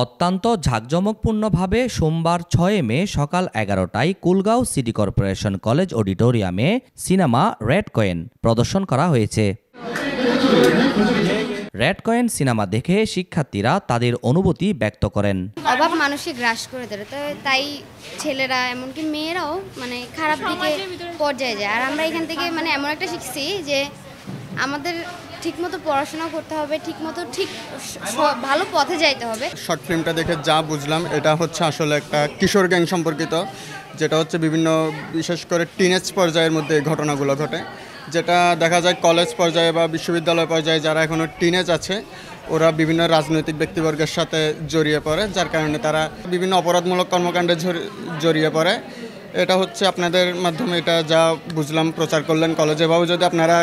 অত্যন্ত ঝাঁকজমকপূর্ণভাবে সোমবার ৬ মে সকাল ১১টায় কুলগাঁও সিটি কর্পোরেশন কলেজ অডিটোরিয়ামে সিনেমা রেড কয়েন প্রদর্শন করা হয়েছে। রেড কয়েন সিনেমা দেখে শিক্ষার্থীরা তাদের অনুভূতি ব্যক্ত করেন। অভাব মানুষকে গ্রাস করে ধরে, তো তাই ছেলেরা এমনকি মেয়েরাও মানে খারাপ দিকে পর্যায়ে যায়। আর আমরা এখান থেকে মানে এমন একটা শিখছি যে আমাদের ঠিকমতো পড়াশোনা করতে হবে, ঠিকমতো ভালো পথে যাইতে হবে। শর্ট ফিল্মটা দেখে যা বুঝলাম, এটা হচ্ছে আসলে একটা কিশোর গ্যাং সম্পর্কিত, যেটা হচ্ছে বিভিন্ন বিশেষ করে টিনেজ পর্যায়ের মধ্যে ঘটনাগুলো ঘটে, যেটা দেখা যায় কলেজ পর্যায়ে বা বিশ্ববিদ্যালয় পর্যায়ে যারা এখনও টিনেজ আছে ওরা বিভিন্ন রাজনৈতিক ব্যক্তিবর্গের সাথে জড়িয়ে পড়ে, যার কারণে তারা বিভিন্ন অপরাধমূলক কর্মকাণ্ডে জড়িয়ে পড়ে। এটা হচ্ছে আপনাদের মাধ্যমে এটা যা বুঝলাম প্রচার করলেন কলেজে, এভাবে যদি আপনারা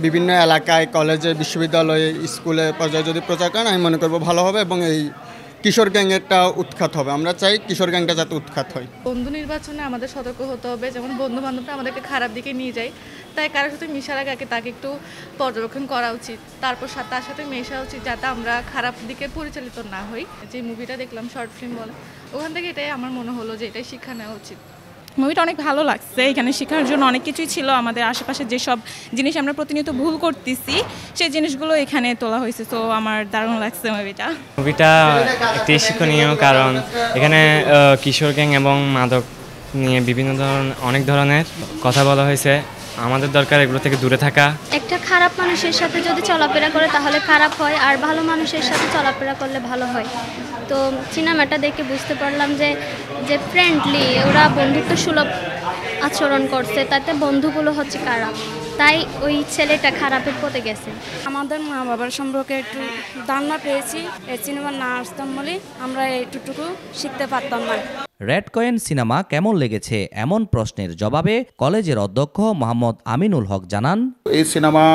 বিভিন্ন এলাকায় কলেজে বিশ্ববিদ্যালয়ে স্কুলে পর্যায়ে যদি প্রচার করেন আমি মনে করবো ভালো হবে এবং এই কিশোর গ্যাংয়েরটা উৎখাত হবে। আমরা চাই কিশোর গ্যাংটা যাতে উৎখাত হয়। বন্ধু নির্বাচনে আমাদের সতর্ক হতে হবে, যেমন বন্ধু বান্ধবরা আমাদেরকে খারাপ দিকে নিয়ে যায়, তাই কারোর সাথে মিশার আগে তাকে একটু পর্যবেক্ষণ করা উচিত, তারপর তার সাথে মেশা উচিত যাতে আমরা খারাপ দিকে পরিচালিত না হই। যে মুভিটা দেখলাম শর্ট ফিল্ম বলে, ওখান থেকে এটাই আমার মনে হলো যে এটাই শিক্ষা নেওয়া উচিত। মুভিটা অনেক ভালো লাগছে, এখানে শেখার জন্য অনেক কিছুই ছিল। আমাদের আশেপাশে যেসব জিনিস আমরা প্রতিনিয়ত ভুল করতেছি সেই জিনিসগুলো এখানে তোলা হয়েছে, তো আমার দারুণ লাগছে মুভিটা একটি শিক্ষণীয়, কারণ এখানে কিশোর গ্যাং এবং মাদক নিয়ে অনেক ধরনের কথা বলা হয়েছে। আমাদের দরকার এগুলো থেকে দূরে থাকা। একটা খারাপ মানুষের সাথে যদি চলাফেরা করে তাহলে খারাপ হয়, আর ভালো মানুষের সাথে চলাফেরা করলে ভালো হয়। তো সিনেমাটা দেখে বুঝতে পারলাম যে ফ্রেন্ডলি, ওরা বন্ধুত্ব সুলভ আচরণ করছে, তাতে বন্ধুগুলো হচ্ছে খারাপ, তাই ওই ছেলেটা খারাপের পথে গেছে। আমাদের মা বাবার সম্পর্কে একটু ধারণা পেয়েছি, এই সিনেমা না আসতাম বলে আমরা এইটুকু শিখতে পারতাম না। রেড কয়েন সিনেমা কেমন লেগেছে এমন প্রশ্নের জবাবে কলেজের অধ্যক্ষ মোহাম্মদ আমিনুল হক জানান, এই সিনেমা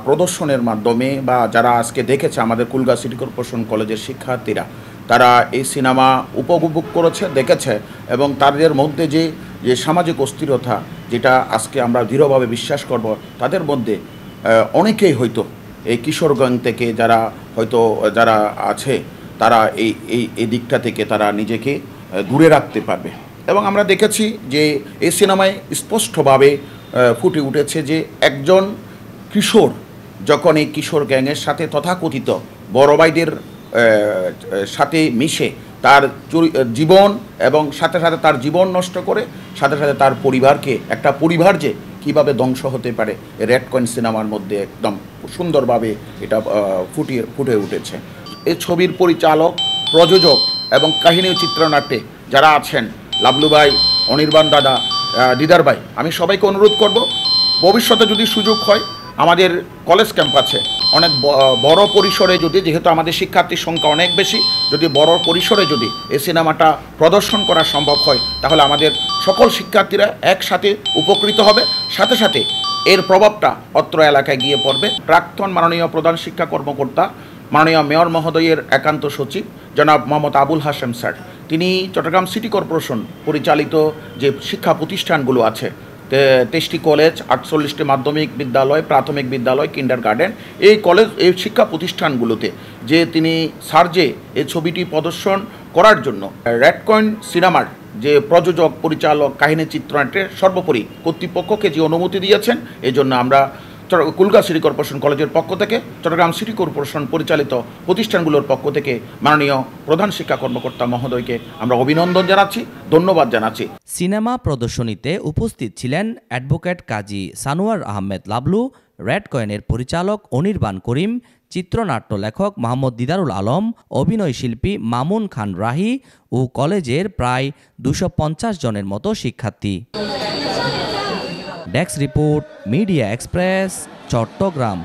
প্রদর্শনের মাধ্যমে বা যারা আজকে দেখেছে আমাদের কুলগাঁও সিটি কর্পোরেশন কলেজের শিক্ষার্থীরা, তারা এই সিনেমা উপভোগ করেছে, দেখেছে এবং তাদের মধ্যে যে সামাজিক অস্থিরতা, যেটা আজকে আমরা দৃঢ়ভাবে বিশ্বাস করব, তাদের মধ্যে অনেকেই হয়তো এই কিশোর গ্যাং থেকে যারা আছে তারা এই দিকটা থেকে তারা নিজেকে দূরে রাখতে পারবে। এবং আমরা দেখেছি যে এই সিনেমায় স্পষ্টভাবে ফুটে উঠেছে যে একজন কিশোর যখন এই কিশোর গ্যাংয়ের সাথে তথাকথিত বড় ভাইদের সাথে মিশে তার জীবন এবং সাথে সাথে তার জীবন নষ্ট করে, সাথে সাথে তার পরিবারকে, একটা পরিবার যে কীভাবে ধ্বংস হতে পারে, রেড কয়েন সিনেমার মধ্যে একদম সুন্দরভাবে এটা ফুটে উঠেছে। এই ছবির পরিচালক, প্রযোজক এবং কাহিনী ও চিত্রনাট্যে যারা আছেন, লাবলু ভাই, অনির্বাণ দাদা, দিদার ভাই, আমি সবাইকে অনুরোধ করব ভবিষ্যতে যদি সুযোগ হয় আমাদের কলেজ ক্যাম্পাসে অনেক বড় পরিসরে যেহেতু আমাদের শিক্ষার্থীর সংখ্যা অনেক বেশি, যদি বড় পরিসরে যদি এই সিনেমাটা প্রদর্শন করা সম্ভব হয় তাহলে আমাদের সকল শিক্ষার্থীরা একসাথে উপকৃত হবে, সাথে সাথে এর প্রভাবটা অত্র এলাকায় গিয়ে পড়বে। প্রাক্তন মাননীয় প্রধান শিক্ষা কর্মকর্তা, মাননীয় মেয়র মহোদয়ের একান্ত সচিব জনাব মোহাম্মদ আবুল হাশেম স্যার, তিনি চট্টগ্রাম সিটি কর্পোরেশন পরিচালিত যে শিক্ষা প্রতিষ্ঠানগুলো আছে, 23টি কলেজ, 48টি মাধ্যমিক বিদ্যালয়, প্রাথমিক বিদ্যালয়, কিন্ডারগার্টেন, এই শিক্ষা প্রতিষ্ঠানগুলোতে যে তিনি স্যার যে এই ছবিটি প্রদর্শন করার জন্য রেড কয়েন সিনেমার যে প্রযোজক, পরিচালক, কাহিনী চিত্রনাট্যের সর্বোপরি কর্তৃপক্ষকে যে অনুমতি দিয়েছেন, এই জন্য আমরা কুলগাঁও সিটি কর্পোরেশন কলেজের পক্ষ থেকে, চট্টগ্রাম সিটি কর্পোরেশন পরিচালিত প্রতিষ্ঠানগুলোর পক্ষ থেকে মাননীয় প্রধান শিক্ষা কর্মকর্তা মহোদয়কে আমরা অভিনন্দন জানাচ্ছি, ধন্যবাদ জানাচ্ছি। সিনেমা প্রদর্শনীতে উপস্থিত ছিলেন অ্যাডভোকেট কাজী সানোয়ার আহমেদ লাবলু, রেড কয়েনের পরিচালক অনির্বাণ করিম, চিত্রনাট্য লেখক মোহাম্মদ দিদারুল আলম, অভিনয় শিল্পী মামুন খান রাহি ও কলেজের প্রায় 250 জনের মতো শিক্ষার্থী। Desk report, media express, Chittagong.